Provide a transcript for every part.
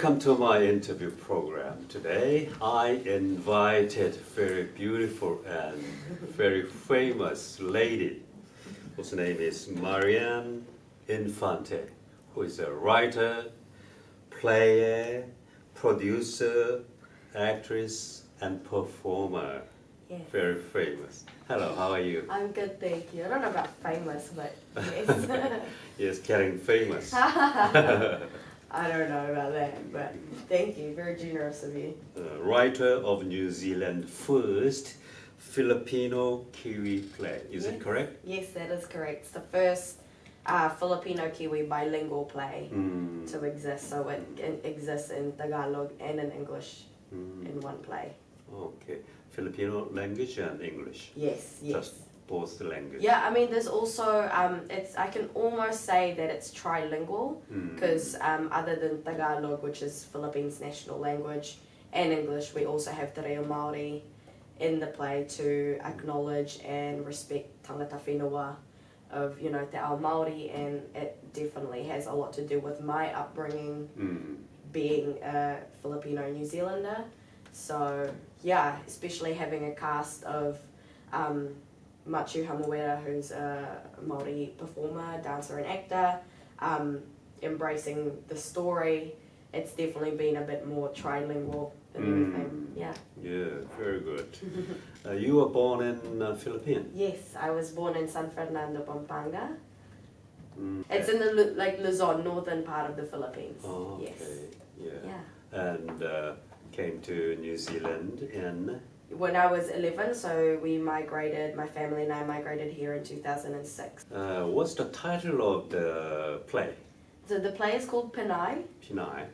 Welcome to my interview program. Today I invited very beautiful and very famous lady whose name is Marianne Infante, who is a writer, player, producer, actress and performer. Yes. Very famous. Hello, how are you? I'm good, thank you. I don't know about famous, but yes. Yes, getting famous. I don't know about that, but thank you. Very generous of you. Writer of New Zealand's first Filipino-Kiwi play. Is it correct? Yes, that is correct. It's the first Filipino-Kiwi bilingual play to exist. So it exists in Tagalog and in English in one play. Okay. Filipino language and English. Yes, yes. Just both the language. Yeah, I mean, there's also, I can almost say that it's trilingual, because other than Tagalog, which is Philippines' national language, and English, we also have te reo Māori in the play to acknowledge and respect tangata whenua of, you know, te ao Māori, and it definitely has a lot to do with my upbringing being a Filipino New Zealander. So, yeah, especially having a cast of Machu Hamuera, who's a Māori performer, dancer and actor, embracing the story. It's definitely been a bit more trilingual than everything. Yeah. Yeah, very good. You were born in Philippines? Yes, I was born in San Fernando, Pampanga. It's in the Luzon, northern part of the Philippines. Oh, okay. Yes. Yeah. And came to New Zealand in? When I was 11, so my family and I migrated here in 2006. What's the title of the play? So the play is called Pinay. Pinay.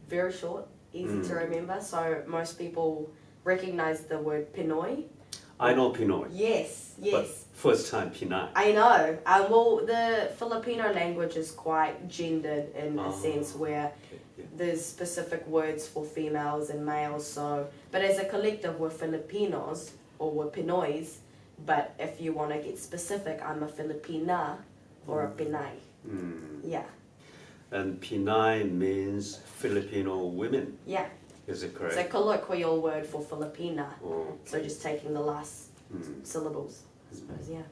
Very short, easy to remember, so most people recognize the word Pinoy. I know Pinoy. Yes, yes. But first time Pinay. I know. Well, the Filipino language is quite gendered in a sense where there's specific words for females and males. So, but as a collective, we're Filipinos or we're Pinoys. But if you want to get specific, I'm a Filipina or a Pinay. Yeah. And Pinay means Filipino women. Yeah. Is it correct? It's a colloquial word for Filipina. Oh. So just taking the last syllables, I suppose, yeah.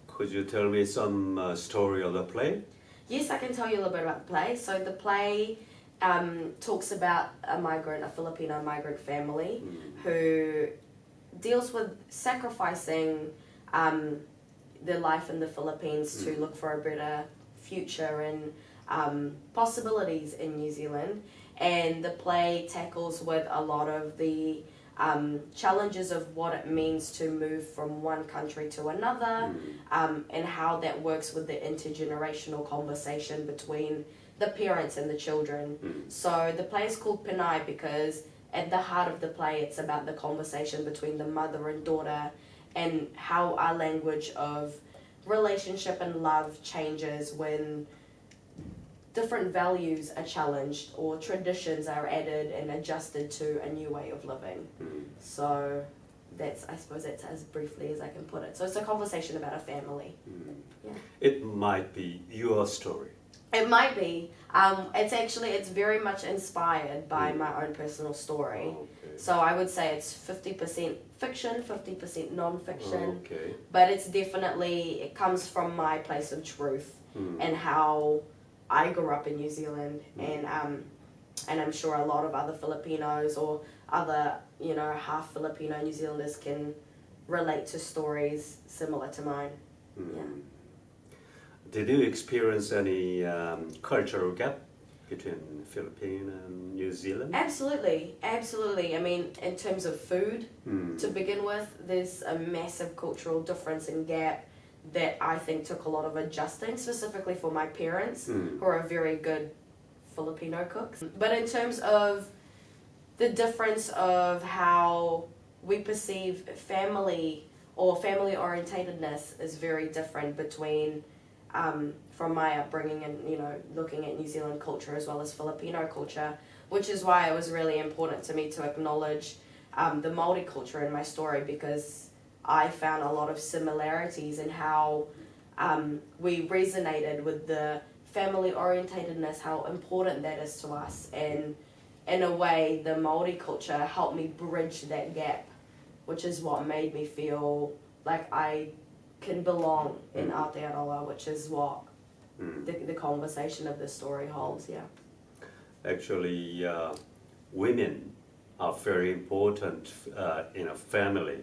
Could you tell me some story of the play? Yes, I can tell you a little bit about the play. So the play talks about a Filipino migrant family who deals with sacrificing their life in the Philippines to look for a better future and possibilities in New Zealand. And the play tackles with a lot of the challenges of what it means to move from one country to another, and how that works with the intergenerational conversation between the parents and the children. So the play is called Pinay because at the heart of the play it's about the conversation between the mother and daughter and how our language of relationship and love changes when different values are challenged or traditions are added and adjusted to a new way of living. So I suppose that's as briefly as I can put it. So it's a conversation about a family. Yeah. It might be your story. It might be. It's very much inspired by my own personal story. Okay. So I would say it's 50% fiction, 50% non-fiction. Okay. But it comes from my place of truth and how I grew up in New Zealand, and I'm sure a lot of other Filipinos or other, half Filipino New Zealanders can relate to stories similar to mine. Yeah. Did you experience any cultural gap between Philippines and New Zealand? Absolutely, absolutely. I mean, in terms of food, to begin with, there's a massive cultural difference and gap that I think took a lot of adjusting, specifically for my parents, who are very good Filipino cooks. But in terms of the difference of how we perceive family or family orientatedness is very different between from my upbringing and looking at New Zealand culture as well as Filipino culture, which is why it was really important to me to acknowledge the Māori culture in my story, because I found a lot of similarities in how we resonated with the family orientatedness, how important that is to us, and in a way, the Māori culture helped me bridge that gap, which is what made me feel like I can belong in Aotearoa, which is what the conversation of this story holds, yeah. Actually, women are very important in a family,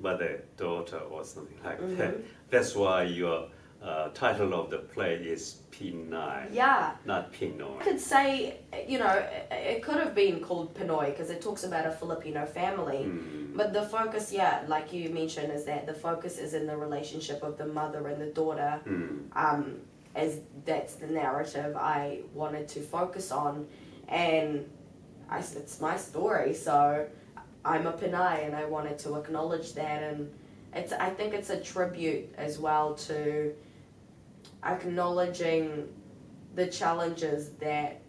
but a daughter or something like that. That's why your title of the play is Pinay, not Pinoy. I could say, you know, it could have been called Pinay because it talks about a Filipino family, but the focus, like you mentioned, is that the focus is in the relationship of the mother and the daughter, as that's the narrative I wanted to focus on, and it's my story, so I'm a Pinay and I wanted to acknowledge that, and I think it's a tribute as well to acknowledging the challenges that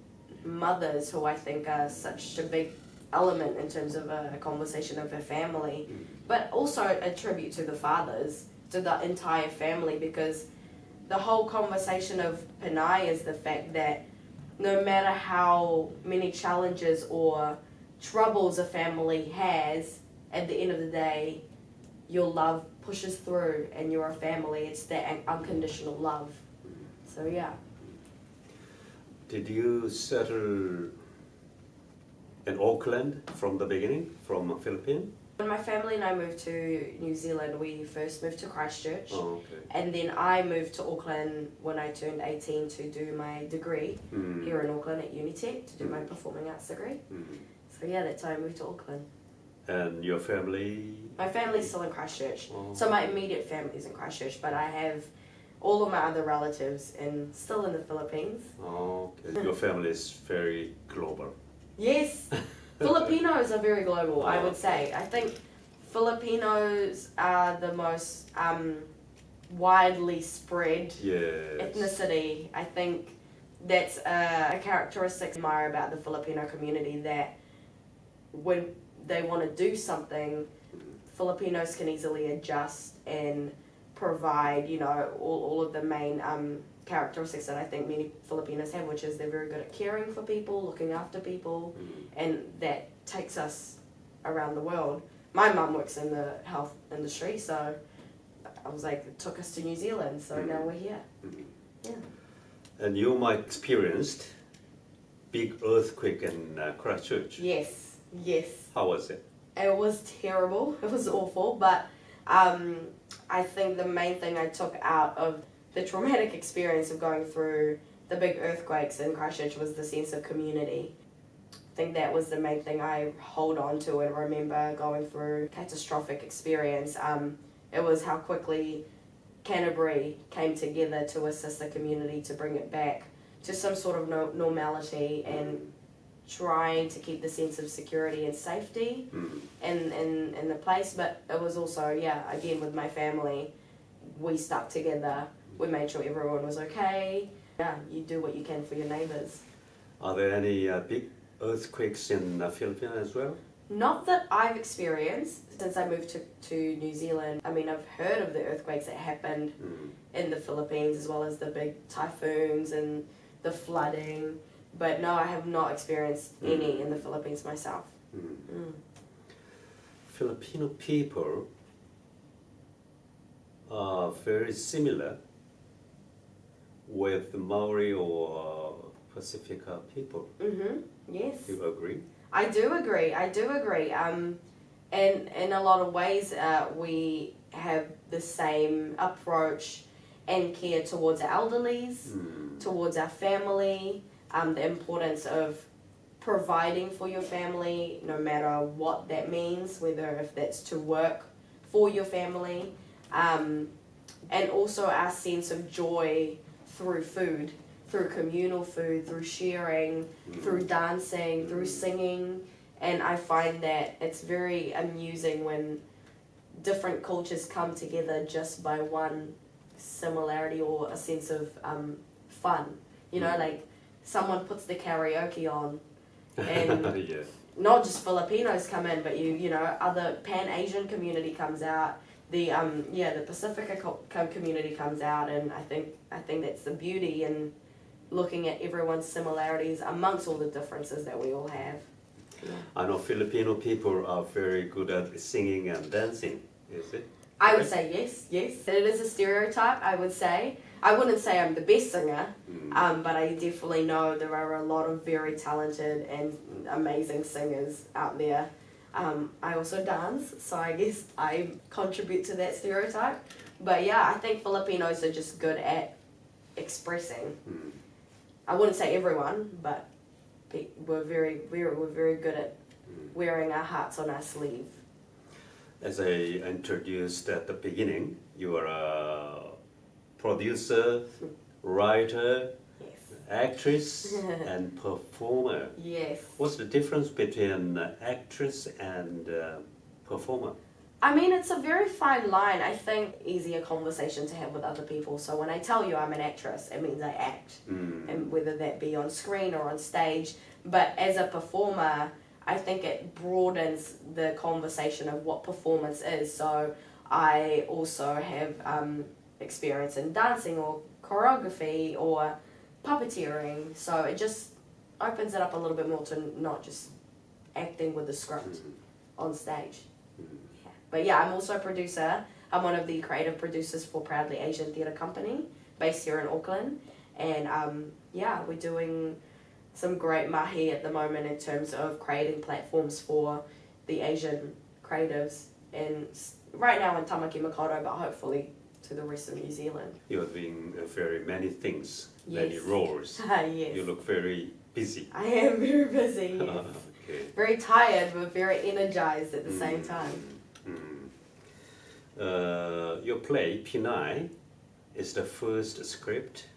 mothers, who I think are such a big element in terms of a conversation of a family, but also a tribute to the fathers, to the entire family, because the whole conversation of Pinay is the fact that no matter how many challenges or troubles a family has, at the end of the day, your love pushes through and you're a family. It's that unconditional love. So yeah. Did you settle in Auckland from the beginning, from Philippines? When my family and I moved to New Zealand, we first moved to Christchurch. Oh, okay. And then I moved to Auckland when I turned 18 to do my degree here in Auckland at Unitec, to do my performing arts degree. So yeah, that's how I moved to Auckland. And your family? My family's still in Christchurch. Oh. So my immediate family's in Christchurch, but I have all of my other relatives still in the Philippines. Oh, okay. Your family is very global. Yes. Filipinos are very global, I would say. I think Filipinos are the most widely spread ethnicity. I think that's a characteristic I admire about the Filipino community, that when they want to do something, Filipinos can easily adjust and provide, you know, all of the main characteristics that I think many Filipinos have, which is they're very good at caring for people, looking after people, and that takes us around the world. My mum works in the health industry, so I was like, it took us to New Zealand, so now we're here. Yeah. And you might experienced big earthquake in Christchurch. Yes. How was it? It was terrible. It was awful, but I think the main thing I took out of the traumatic experience of going through the big earthquakes in Christchurch was the sense of community. I think that was the main thing I hold on to and remember going through catastrophic experience. It was how quickly Canterbury came together to assist the community to bring it back to some sort of normality and trying to keep the sense of security and safety in the place. But it was also, again, with my family, we stuck together. We made sure everyone was okay. Yeah, you do what you can for your neighbours. Are there any big earthquakes in the Philippines as well? Not that I've experienced since I moved to New Zealand. I mean, I've heard of the earthquakes that happened in the Philippines, as well as the big typhoons and the flooding. But no, I have not experienced any in the Philippines myself. Filipino people are very similar with the Maori or Pacifica people. Yes. Do you agree? I do agree. And in a lot of ways, we have the same approach and care towards our elderlies, towards our family, the importance of providing for your family, no matter what that means, whether if that's to work for your family, and also our sense of joy through food, through communal food, through sharing, through dancing, through singing. And I find that it's very amusing when different cultures come together just by one similarity or a sense of fun. You know, like someone puts the karaoke on and not just Filipinos come in, but you know, other Pan-Asian community comes out. The Pacifica community comes out, and I think that's the beauty, and looking at everyone's similarities amongst all the differences that we all have. Yeah. I know Filipino people are very good at singing and dancing, is it? I would say yes. It is a stereotype, I would say. I wouldn't say I'm the best singer, but I definitely know there are a lot of very talented and amazing singers out there. I also dance, so I guess I contribute to that stereotype. But yeah, I think Filipinos are just good at expressing. I wouldn't say everyone, but we're very good at wearing our hearts on our sleeve. As I introduced at the beginning, you are a producer, writer, Yes. actress, and performer. Yes. What's the difference between actress and performer? I mean, it's a very fine line. I think easier conversation to have with other people. So when I tell you I'm an actress, it means I act, and whether that be on screen or on stage. But as a performer, I think it broadens the conversation of what performance is. So I also have experience in dancing or choreography or puppeteering. So it just opens it up a little bit more to not just acting with the script on stage. Yeah. But yeah, I'm also a producer. I'm one of the creative producers for Proudly Asian Theatre Company based here in Auckland. And yeah, we're doing some great mahi at the moment in terms of creating platforms for the Asian creatives, and right now in Tamaki Makaurau, but hopefully to the rest of New Zealand. You're doing very many things, Yes. many roles. Yes. You look very busy. I am very busy, yes. Okay. Very tired, but very energized at the same time. Your play, Pinay, is the first script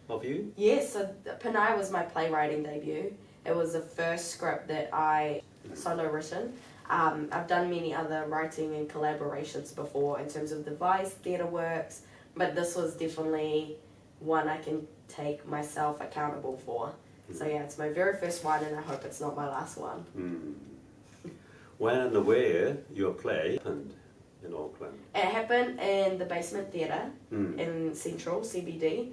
of you? Yes, so Pinay was my playwriting debut. It was the first script that I solo written. I've done many other writing and collaborations before in terms of devised theatre works, but this was definitely one I can take myself accountable for. So yeah, it's my very first one, and I hope it's not my last one. When and where your play happened in Auckland? It happened in the Basement Theatre in Central, CBD.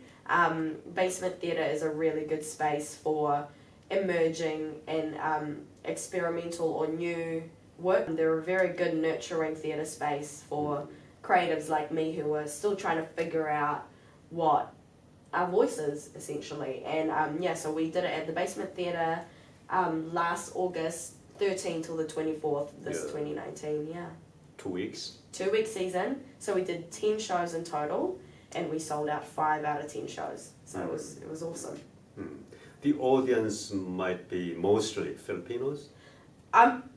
Basement Theatre is a really good space for emerging and experimental or new work. They're a very good nurturing theatre space for creatives like me who are still trying to figure out what our voice is, essentially. And yeah, so we did it at the Basement Theatre last August 13 till the 24th this 2019, yeah. 2 weeks? 2-week season, so we did 10 shows in total, and we sold out 5 out of 10 shows, so it was awesome. The audience might be mostly Filipinos?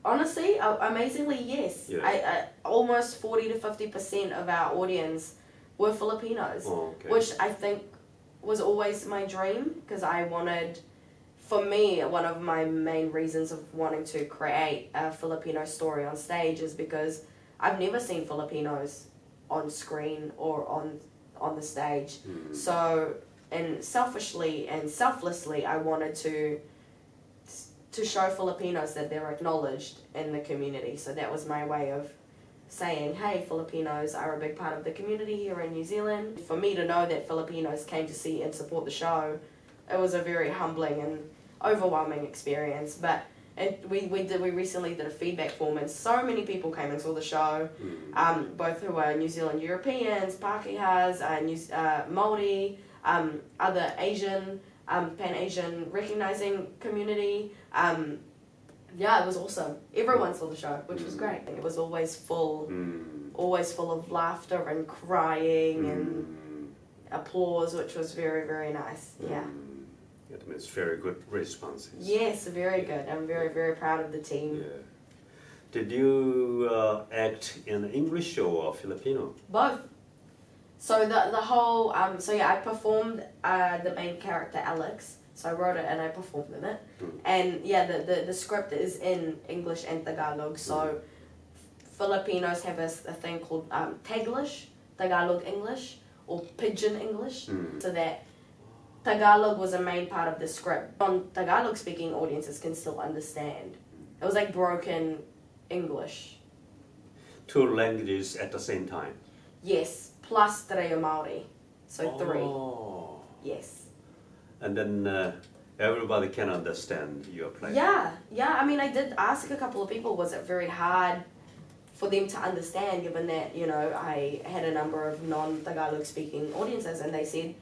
Honestly, amazingly, yes. Yeah. I almost 40 to 50% of our audience were Filipinos, which I think was always my dream, because I wanted, for me, one of my main reasons of wanting to create a Filipino story on stage is because I've never seen Filipinos on screen or on the stage. So, and selfishly and selflessly, I wanted to show Filipinos that they're acknowledged in the community. So that was my way of saying, hey, Filipinos are a big part of the community here in New Zealand. For me to know that Filipinos came to see and support the show, it was a very humbling and overwhelming experience. But we recently did a feedback form, and so many people came and saw the show, both who are New Zealand Europeans, Pākehās, Māori, other Asian, Pan-Asian recognising community. Yeah, it was awesome. Everyone saw the show, which was great. It was always full of laughter and crying and applause, which was very, very nice. Yeah. It's very good responses. Yes, very good. I'm very, very proud of the team. Yeah. Did you act in English or Filipino? Both. So the whole so yeah, I performed the main character Alex. So I wrote it and I performed in it. And yeah, the script is in English and Tagalog. So Filipinos have a thing called Taglish, Tagalog English, or Pidgin English. So that Tagalog was a main part of the script. Non-Tagalog speaking audiences can still understand. It was like broken English. 2 languages at the same time? Yes, plus Te Reo Māori. So 3. Oh. Yes. and then everybody can understand your play. Yeah. I mean, I did ask a couple of people, was it very hard for them to understand, given that, you know, I had a number of non-Tagalog speaking audiences, and they said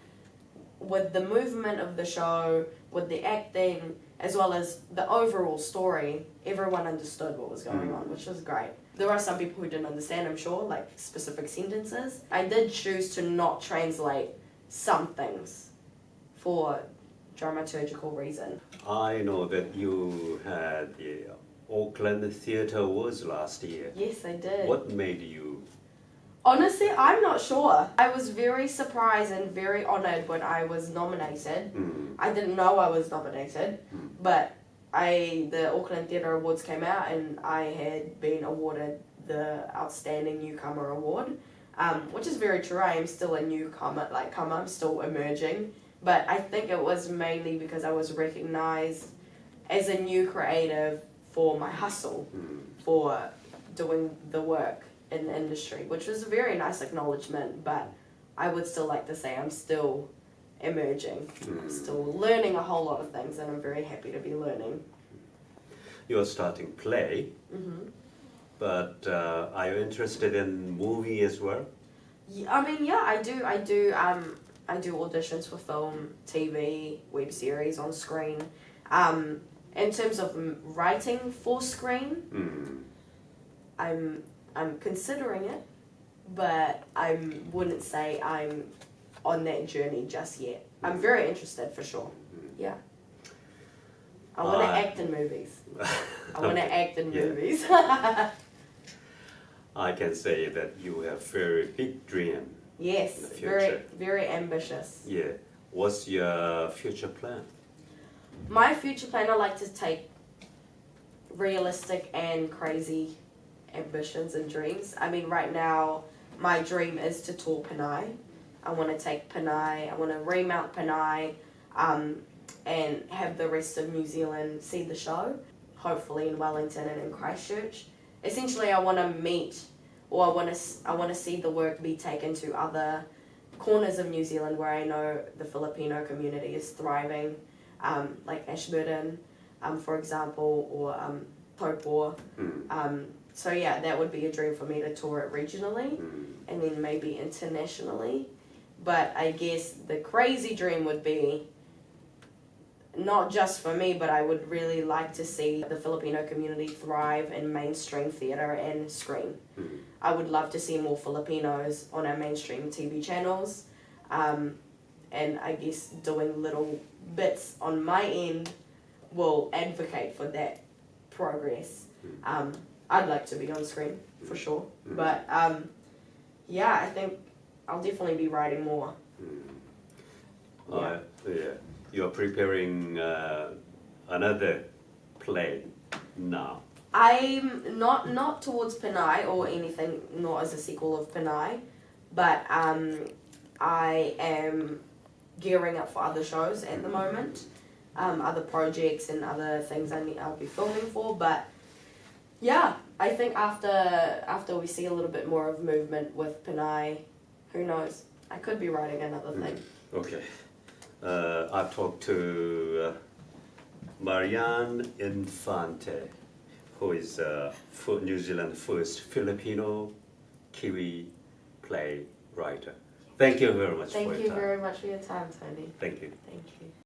with the movement of the show, with the acting, as well as the overall story, everyone understood what was going on, which was great. There are some people who didn't understand, I'm sure, like specific sentences. I did choose to not translate some things for dramaturgical reason. I know that you had the Auckland Theatre Awards last year. Yes, I did. What made you? Honestly, I'm not sure. I was very surprised and very honoured when I was nominated. I didn't know I was nominated, but the Auckland Theatre Awards came out and I had been awarded the Outstanding Newcomer Award, which is very true. I am still a newcomer, I'm still emerging, but I think it was mainly because I was recognised as a new creative for my hustle, for doing the work in the industry, which was a very nice acknowledgement, but I would still like to say I'm still emerging. I'm still learning a whole lot of things, and I'm very happy to be learning. You're starting play, but are you interested in movie as well? Yeah, I mean, yeah, I do. I do auditions for film, TV, web series, on screen. In terms of writing for screen, I'm considering it, but I wouldn't say I'm on that journey just yet. I'm very interested for sure. Yeah. I want to act in movies. I want to act in movies. I can say that you have very big dream. Yes, in the future. very ambitious. Yeah. What's your future plan? My future plan, I like to take realistic and crazy ambitions and dreams. I mean, right now, my dream is to tour Pinay. I want to take Pinay, I want to remount Pinay, and have the rest of New Zealand see the show, hopefully in Wellington and in Christchurch. Essentially, I want to meet, or I want to see the work be taken to other corners of New Zealand where I know the Filipino community is thriving, like Ashburton, for example, or Taupo. So yeah, that would be a dream for me to tour it regionally, and then maybe internationally. But I guess the crazy dream would be, not just for me, but I would really like to see the Filipino community thrive in mainstream theatre and screen. I would love to see more Filipinos on our mainstream TV channels, and I guess doing little bits on my end will advocate for that progress. I'd like to be on screen, for sure. But, yeah, I think I'll definitely be writing more. Yeah. You're preparing another play now. I'm not towards Pinay or anything, not as a sequel of Pinay, but I am gearing up for other shows at the moment, other projects and other things I'll be filming for. But yeah, I think after we see a little bit more of movement with Pinay, who knows? I could be writing another thing. Okay. I've talked to Marianne Infante, who is New Zealand's first Filipino-Kiwi playwright. Thank you very much for your time. Thank you very much for your time, Tony. Thank you. Thank you.